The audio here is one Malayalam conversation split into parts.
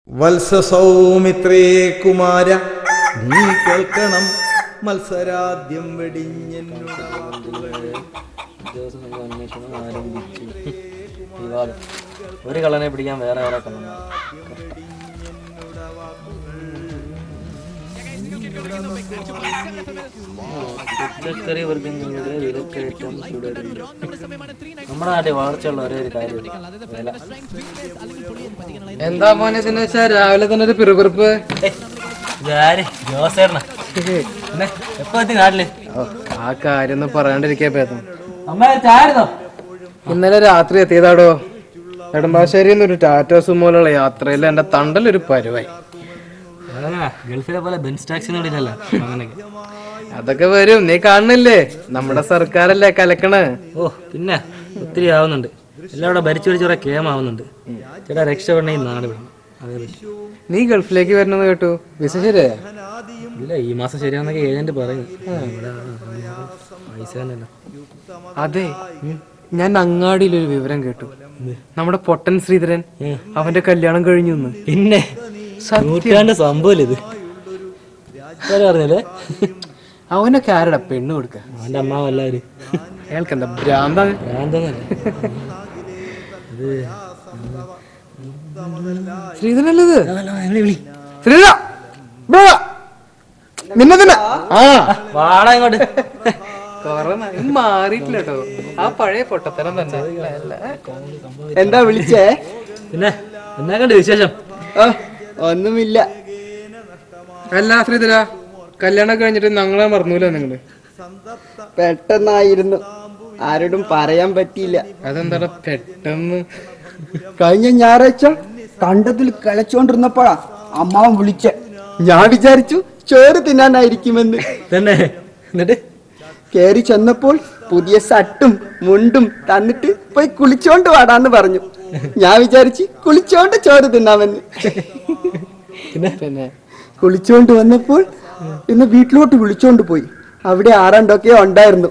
വത്സസൗമിത്രേ കുമാര നീ കേൾക്കണം മത്സരാദ്യം ആരംഭിച്ചു. വിവാദം ഒരു കള്ളനെ പിടിക്കാൻ വേറെ വേറെ കള്ളനെ. പച്ചക്കറി വർഗ്ഗങ്ങളുടെ വിലക്കയറ്റം തുടരുന്നു. നമ്മുടെ നാട്ടിൽ വളർച്ചയുള്ള ഒരേ ഒരു കാര്യം വില. എന്താ മോനെ ഇതിന് വെച്ചാ രാവിലെ തന്നെ ഒരു പിറുപിറുപ്പ്? ജോസേട്ടനാ എപ്പോ എത്തി നാട്ടില്? ആ കാര്യം ഒന്നും പറയാണ്ടിരിക്കാ ഭേദം. അമ്മ ചാടുന്നോ? ഇന്നലെ രാത്രി എത്തിയതാടോ. നെടുമ്പാശ്ശേരിയിൽ നിന്ന് ഒരു ടാറ്റാ സുമോയിലുള്ള യാത്രയിൽ എന്റെ തണ്ടലൊരു പരുവായി. ഗൾഫിലെ പോലെ ബെൻസ് ടാക്സിനോടില്ലല്ലോ അങ്ങനെയൊക്കെ. അതൊക്കെ വരും, നീ കാണുന്നില്ലേ? നമ്മുടെ സർക്കാരല്ലേ കലക്കണ്. ഓ പിന്നെ ഒത്തിരി ആവുന്നുണ്ട്. എല്ലാവരുടെ ഭരിച്ചു ഭരിച്ചു കുറെ കേമാവുന്നുണ്ട്. ചേട്ടാ രക്ഷപ്പെടണമെങ്കിൽ നാട് വിടണം. അതേ പറ്റും. നീ ഗൾഫിലേക്ക് വരണമെന്ന് കേട്ടു, വിസ ശരിയാ? ഇല്ല, ഈ മാസം ശരിയാന്നൊക്കെ ഏജന്റ് പറയുന്നു. പൈസ തന്നെയല്ല. അതെ, ഞാൻ അങ്ങാടിയിലൊരു വിവരം കേട്ടു. നമ്മുടെ പൊട്ടൻ ശ്രീധരൻ അവന്റെ കല്യാണം കഴിഞ്ഞു. പിന്നെ നൂറ്റാണ്ട് സംഭവം ഇത് പറഞ്ഞല്ലേ. അവനൊക്കെ ആരടാ പെണ്ണ് കൊടുക്ക? അവന്റെ അമ്മാവ് എല്ലാവരും. അയാൾക്ക് എന്താ ഭ്രാന്താണ്? ശ്രീധരനല്ലത്? ശ്രീധര നിന്നെ തന്നെ വാടാ ഇങ്ങോട്ട്. മാറിയിട്ടില്ല കേട്ടോ, ആ പഴയ പൊട്ടത്തരം തന്നെ. എന്താ വിളിച്ചേ? പിന്നെ എന്നാ കണ്ട് വിശേഷം? ഒന്നുമില്ല. അല്ല ശ്രീധര, കല്യാണം കഴിഞ്ഞിട്ട് ഞങ്ങളെ മറന്നൂല നിങ്ങള്? പെട്ടെന്നായിരുന്നു, ആരോടും പറയാൻ പറ്റിയില്ല. അതെന്താ പെട്ടെന്ന്? കഴിഞ്ഞ ഞായറാഴ്ച കണ്ടത്തിൽ കളിച്ചോണ്ടിരുന്നപ്പോഴാ അമ്മാവൻ വിളിച്ച. ഞാൻ വിചാരിച്ചു ചോറ് തിന്നാനായിരിക്കുമെന്ന്. തന്നെ എന്നിട്ട് കേറി ചെന്നപ്പോൾ പുതിയ ഷർട്ടും മുണ്ടും തന്നിട്ട് പോയി കുളിച്ചോണ്ട് വാടാന്ന് പറഞ്ഞു. ഞാൻ വിചാരിച്ച് കുളിച്ചോണ്ട് ചോറ് തിന്നാമെന്ന്. പിന്നെ കുളിച്ചോണ്ട് വന്നപ്പോൾ ഇന്ന് വീട്ടിലോട്ട് വിളിച്ചോണ്ട് പോയി. അവിടെ ആരാണ്ടൊക്കെയോ ഉണ്ടായിരുന്നു.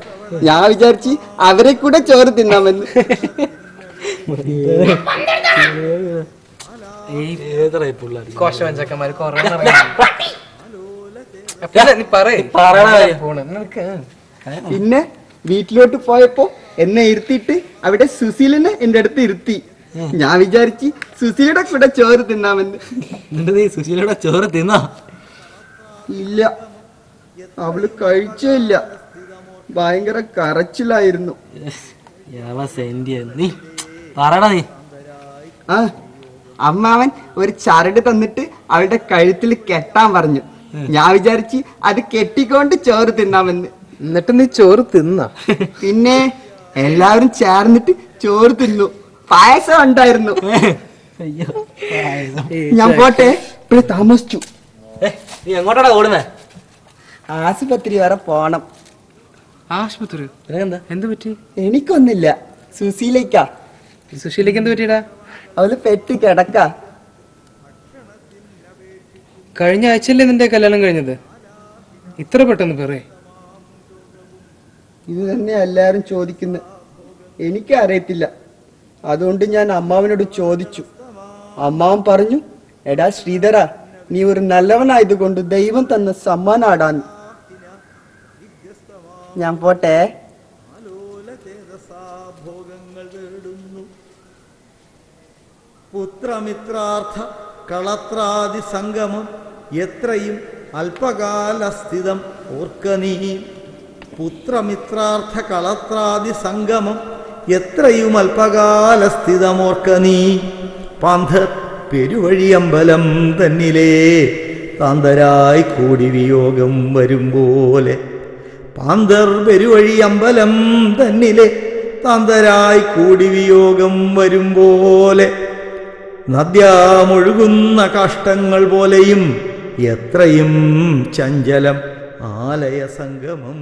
ഞാൻ വിചാരിച്ച് അവരെ കൂടെ ചോറ് തിന്നാമെന്ന്. കോശവഞ്ചക്കന്മാര് കൊറേ പിന്നെ വീട്ടിലോട്ട് പോയപ്പോ എന്നെ ഇരുത്തിയിട്ട് അവിടെ സുശീലിനെ എന്റെ അടുത്ത് ഇരുത്തി. ഞാൻ വിചാരിച്ച് സുശീലയുടെ കൂടെ ചോറ് തിന്നാമെന്ന്. നീ സുശീലയുടെ ചോറ് തിന്നാ? ഇല്ല, അവള് കഴിച്ചില്ല. ഭയങ്കര കരച്ചിലായിരുന്നു. നീ പറയണ നീ. ആ അമ്മാവൻ ഒരു ചരട് തന്നിട്ട് അവളുടെ കഴുത്തിൽ കെട്ടാൻ പറഞ്ഞു. ഞാൻ വിചാരിച്ച് അത് കെട്ടിക്കൊണ്ട് ചോറ് തിന്നാമെന്ന്. എന്നിട്ട് നീ ചോറ് തിന്നാ? പിന്നെ എല്ലാവരും ചേർന്നിട്ട് ചോറ് തിന്നു. പായസം ഉണ്ടായിരുന്നു. ഞാൻ പോട്ടെ, ഇവിടെ താമസിച്ചു. നീ എങ്ങോട്ടാ ഓടുന്നേ? ആശുപത്രി വരെ പോണം. ആശുപത്രി? എന്താ എന്ത് പറ്റി? എനിക്കൊന്നില്ല, സുശീലയ്ക്കാ. സുശീലയ്ക്ക് എന്ത് പറ്റിയടാ? അവള് പെറ്റ് കിടക്ക. കഴിഞ്ഞ ആഴ്ചയല്ലേ നിന്റെ കല്യാണം കഴിഞ്ഞത്? ഇത്ര പെട്ടെന്ന് പറയേ. ഇത് തന്നെ എല്ലാരും ചോദിക്കുന്നത്. എനിക്ക് അറിയത്തില്ല. അതുകൊണ്ട് ഞാൻ അമ്മാവനോട് ചോദിച്ചു. അമ്മാവൻ പറഞ്ഞു, എടാ ശ്രീധര, നീ ഒരു നല്ലവനായതുകൊണ്ട് ദൈവം തന്ന സമ്മാനാടാന്ന്. ഞാൻ പോട്ടെ. പുത്രമിത്രാർത്ഥ കളത്രാദി സംഗമം എത്രയും അല്പകാലസ്ഥിതം ഓർക്കനീ. പുത്രമിത്രാർത്ഥ കളത്രാദി സംഗമം എത്രയും അല്പകാലസ്ഥിതമോർക്കനീ. പാന്ധർ പെരുവഴിയമ്പലം തന്നിലേ താന്തരായി കൂടി വിയോഗം വരും പോലെ. പാന്തർ പെരുവഴിയമ്പലം തന്നിലെ താന്തരായി കൂടി വിയോഗം വരും പോലെ. നദ്യാമൊഴുകുന്ന കാഷ്ടങ്ങൾ പോലെയും എത്രയും ചഞ്ചലം ആലയ സംഗമം.